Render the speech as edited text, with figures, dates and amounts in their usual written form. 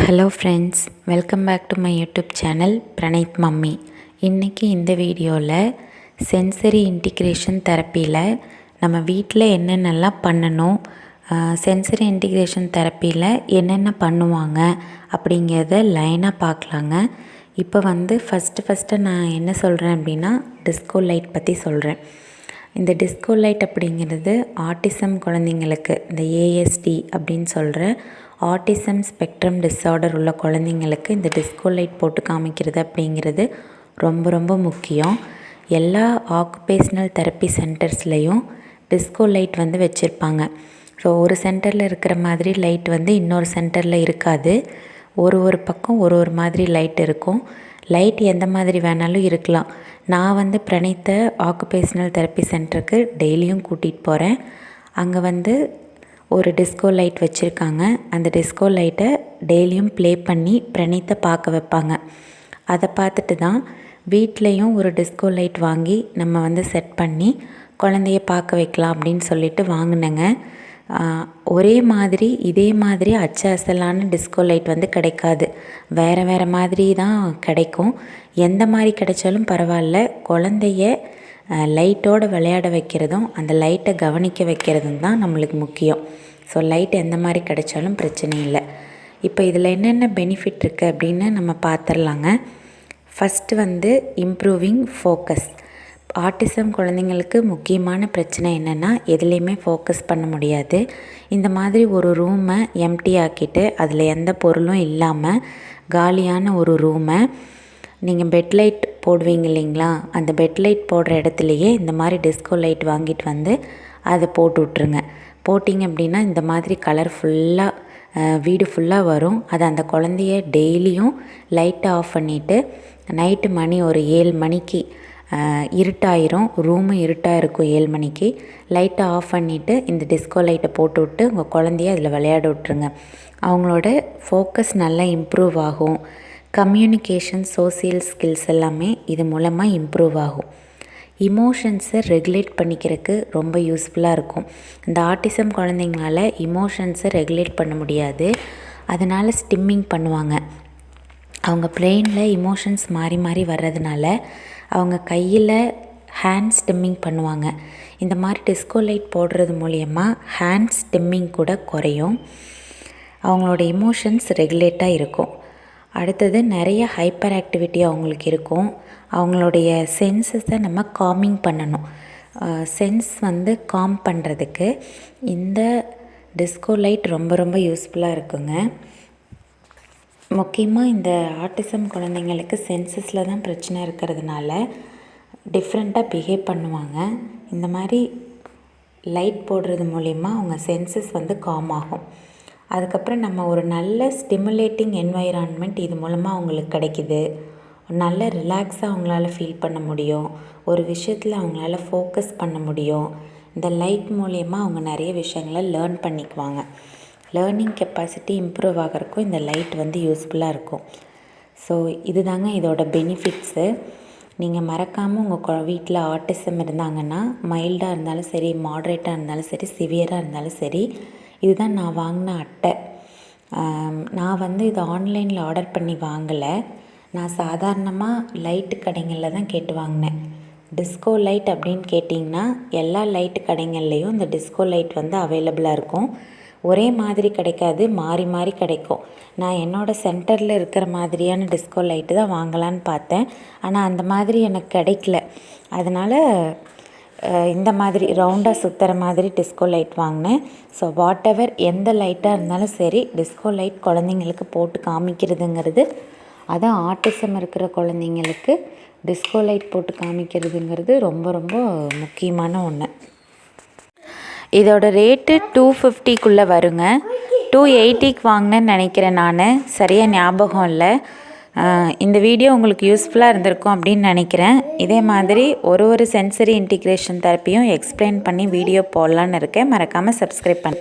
Hello friends, welcome back to my YouTube channel Praneeth mummy. இன்றைக்கி இந்த வீடியோவில் சென்சரி இன்டிகிரேஷன் தெரப்பியில் நம்ம வீட்டில் என்னென்னலாம் பண்ணணும், சென்சரி இன்டிகிரேஷன் தெரப்பியில் என்னென்ன பண்ணுவாங்க அப்படிங்கிறத லைனாக பார்க்கலாங்க. இப்போ ஃபஸ்ட்டு நான் என்ன சொல்கிறேன் அப்படின்னா, டிஸ்கோ லைட் பற்றி சொல்கிறேன். இந்த டிஸ்கோ லைட் அப்படிங்கிறது ஆட்டிசம் குழந்தைங்களுக்கு, இந்த ஏஎஸ்டி அப்படின்னு சொல்கிற ஆட்டிசம் ஸ்பெக்ட்ரம் டிஸார்டர் உள்ள குழந்தைங்களுக்கு இந்த டிஸ்கோ லைட் போட்டு காமிக்கிறது அப்படிங்கிறது ரொம்ப ரொம்ப முக்கியம். எல்லா ஆக்குபேஷ்னல் தெரப்பி சென்டர்ஸ்லேயும் டிஸ்கோ லைட் வச்சுருப்பாங்க. ஸோ ஒரு சென்டரில் இருக்கிற மாதிரி லைட் இன்னொரு சென்டரில் இருக்காது. ஒரு பக்கம் ஒரு மாதிரி லைட் இருக்கும். லைட் எந்த மாதிரி வேணாலும் இருக்கலாம். நான் பிரணீத்த ஆக்குபேஷ்னல் தெரப்பி சென்டருக்கு டெய்லியும் கூட்டிகிட்டு போகிறேன். அங்கே ஒரு டிஸ்கோ லைட் வச்சுருக்காங்க. அந்த டிஸ்கோ லைட்டை டெய்லியும் ப்ளே பண்ணி பிரணீத்தை பார்க்க வைப்பாங்க. அதை பார்த்துட்டு தான் வீட்லேயும் ஒரு டிஸ்கோ லைட் வாங்கி நம்ம செட் பண்ணி குழந்தைய பார்க்க வைக்கலாம் அப்படின்னு சொல்லிட்டு வாங்கினேங்க. ஒரே மாதிரி இதே மாதிரி அசலான டிஸ்கோ லைட் கிடைக்காது. வேறு மாதிரி தான் கிடைக்கும். எந்த மாதிரி கிடைச்சாலும் பரவாயில்ல, குழந்தைய லைட்டோடு விளையாட வைக்கிறதும் அந்த லைட்டை கவனிக்க வைக்கிறதும் தான் நம்மளுக்கு முக்கியம். ஸோ லைட் எந்த மாதிரி கிடைச்சாலும் பிரச்சனை இல்லை. இப்போ இதில் என்னென்ன பெனிஃபிட் இருக்குது அப்படின்னு நம்ம பார்த்துடலாங்க. First improving focus. ஆட்டிசம் குழந்தைங்களுக்கு முக்கியமான பிரச்சனை என்னென்னா, எதுலேயுமே ஃபோக்கஸ் பண்ண முடியாது. இந்த மாதிரி ஒரு ரூமை எம்டி ஆக்கிட்டு அதில் எந்த பொருளும் இல்லாமல் காலியான ஒரு ரூமை நீங்கள் பெட் லைட் போடுவீங்க இல்லைங்களா, அந்த பெட் லைட் போடுற இடத்துலையே இந்த மாதிரி டிஸ்கோ லைட் வாங்கிட்டு அதை போட்டு விட்ருங்க. போட்டிங்க அப்படின்னா இந்த மாதிரி கலர் ஃபுல்லாக வீடு ஃபுல்லாக வரும். அது அந்த குழந்தைய டெய்லியும் லைட்டை ஆஃப் பண்ணிவிட்டு நைட்டு மணி ஒரு 7 மணிக்கு இருட்டாயிரும். ரூமு இருட்டாக இருக்கும். 7 மணிக்கு லைட்டை ஆஃப் பண்ணிவிட்டு இந்த டிஸ்கோ லைட்டை போட்டு விட்டு உங்கள் குழந்தைய அதில் விளையாட விட்ருங்க. அவங்களோட ஃபோக்கஸ் நல்லா இம்ப்ரூவ் ஆகும். கம்யூனிகேஷன், சோசியல் ஸ்கில்ஸ் எல்லாமே இது மூலமாக இம்ப்ரூவ் ஆகும். இமோஷன்ஸை ரெகுலேட் பண்ணிக்கிறதுக்கு ரொம்ப யூஸ்ஃபுல்லாக இருக்கும். இந்த ஆட்டிசம் குழந்தைங்களால இமோஷன்ஸை ரெகுலேட் பண்ண முடியாது. அதனால் ஸ்டிம்மிங் பண்ணுவாங்க. அவங்க பிரெயினில் இமோஷன்ஸ் மாறி மாறி வர்றதுனால அவங்க கையில் ஹேண்ட் ஸ்டிம்மிங் பண்ணுவாங்க. இந்த மாதிரி டிஸ்கோ லைட் போடுறது மூலயமா ஹேண்ட் ஸ்டிம்மிங் கூட குறையும். அவங்களோட இமோஷன்ஸ் ரெகுலேட்டாக இருக்கும். அடுத்தது நிறைய ஹைப்பர் ஆக்டிவிட்டி அவங்களுக்கு இருக்கும். அவங்களுடைய சென்சஸை நம்ம காமிங் பண்ணணும். சென்ஸ் காம் பண்ணுறதுக்கு இந்த டிஸ்கோ லைட் ரொம்ப ரொம்ப யூஸ்ஃபுல்லாக இருக்குங்க. முக்கியமாக இந்த ஆட்டிசம் குழந்தைங்களுக்கு சென்சஸில் தான் பிரச்சனை இருக்கிறதுனால டிஃப்ரெண்ட்டாக பிஹேவ் பண்ணுவாங்க. இந்த மாதிரி லைட் போடுறது மூலிமா அவங்க சென்சஸ் காம் ஆகும். அதுக்கப்புறம் நம்ம ஒரு நல்ல ஸ்டிமுலேட்டிங் என்வைரான்மெண்ட் இது மூலமாக அவங்களுக்கு கிடைக்கிது. நல்ல ரிலாக்ஸாக அவங்களால ஃபீல் பண்ண முடியும். ஒரு விஷயத்தில் அவங்களால ஃபோக்கஸ் பண்ண முடியும். இந்த லைட் மூலயமா அவங்க நிறைய விஷயங்களை லேர்ன் பண்ணிக்குவாங்க. லேர்னிங் கெப்பாசிட்டி இம்ப்ரூவ் ஆகிறதுக்கும் இந்த லைட் யூஸ்ஃபுல்லாக இருக்கும். ஸோ இதுதாங்க இதோட பெனிஃபிட்ஸு. நீங்கள் மறக்காமல் உங்கள் வீட்டில் ஆட்டிசம் இருந்தாங்கன்னா, மைல்டாக இருந்தாலும் சரி, மாட்ரேட்டாக இருந்தாலும் சரி, சிவியராக இருந்தாலும் சரி, இதுதான் நான் வாங்கின அட்டை. நான் இது ஆன்லைனில் ஆர்டர் பண்ணி வாங்கலை. நான் சாதாரணமாக லைட்டு கடைகளில் தான் கேட்டு வாங்கினேன். டிஸ்கோ லைட் அப்படின்னு கேட்டிங்கன்னா எல்லா லைட்டு கடைகள்லேயும் இந்த டிஸ்கோ லைட் அவைலபிளாக இருக்கும். ஒரே மாதிரி கிடைக்காது, மாறி மாறி கிடைக்கும். நான் என்னோடய சென்டரில் இருக்கிற மாதிரியான டிஸ்கோ லைட்டு தான் வாங்கலான்னு பார்த்தேன். ஆனால் அந்த மாதிரி எனக்கு கிடைக்கல. அதனால் இந்த மாதிரி ரவுண்டாக சுற்றுற மாதிரி டிஸ்கோ லைட் வாங்கினேன். ஸோ வாட் எவர் எந்த லைட்டாக இருந்தாலும் சரி, டிஸ்கோ லைட் குழந்தைங்களுக்கு போட்டு காமிக்கிறதுங்கிறது, அதான் ஆட்டிசம் இருக்கிற குழந்தைங்களுக்கு டிஸ்கோ லைட் போட்டு காமிக்கிறதுங்கிறது ரொம்ப ரொம்ப முக்கியமான ஒன்று. இதோட ரேட்டு 250க்குள்ளே வருங்க. 280க்கு வாங்கினேன்னு நினைக்கிறேன். நான் சரியாக ஞாபகம் இல்லை. இந்த வீடியோ உங்களுக்கு யூஸ்ஃபுல்லாக இருந்திருக்கும் அப்படின்னு நினைக்கிறேன். இதே மாதிரி ஒரு சென்சரி இன்டிகிரேஷன் தெரப்பியும் எக்ஸ்பிளைன் பண்ணி வீடியோ போடலான்னு இருக்கேன். மறக்காமல் சப்ஸ்கிரைப் பண்ண